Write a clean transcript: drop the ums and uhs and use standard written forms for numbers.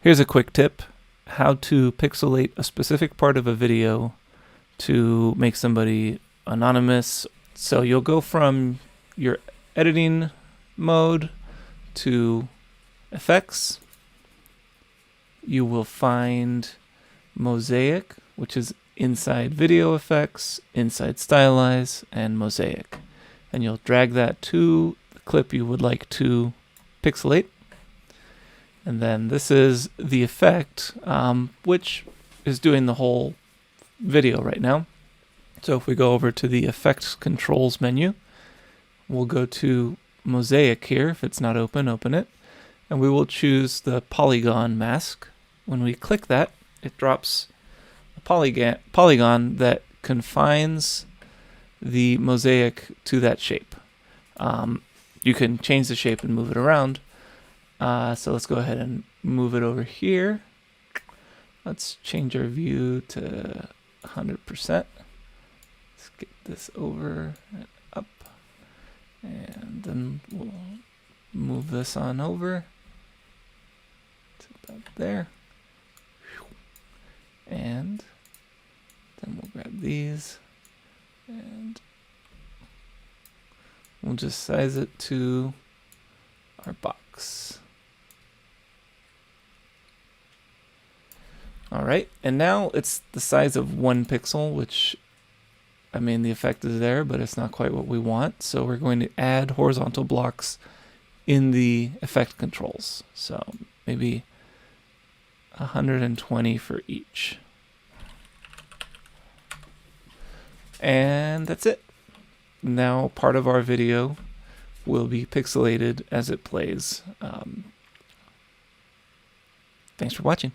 Here's a quick tip: how to pixelate a specific part of a video to make somebody anonymous. So you'll go from your editing mode to effects. You will find mosaic, which is inside video effects, inside stylize, and mosaic. And you'll drag that to the clip you would like to pixelate. And then this is the effect, which is doing the whole video right now. So if we go over to the effects controls menu, we'll go to mosaic here. If it's not open, open it. And we will choose the polygon mask. When we click that, it drops a polygon that confines the mosaic to that shape. You can change the shape and move it around. So let's go ahead and move it over here. Let's change our view to 100%. Let's get this over and up. And then we'll move this on over to about there. And then we'll grab these and we'll just size it to our box. Alright, and now it's the size of 1 pixel, which, I mean, the effect is there, but it's not quite what we want. So we're going to add horizontal blocks in the effect controls. So maybe 120 for each. And that's it. Now part of our video will be pixelated as it plays. Thanks for watching.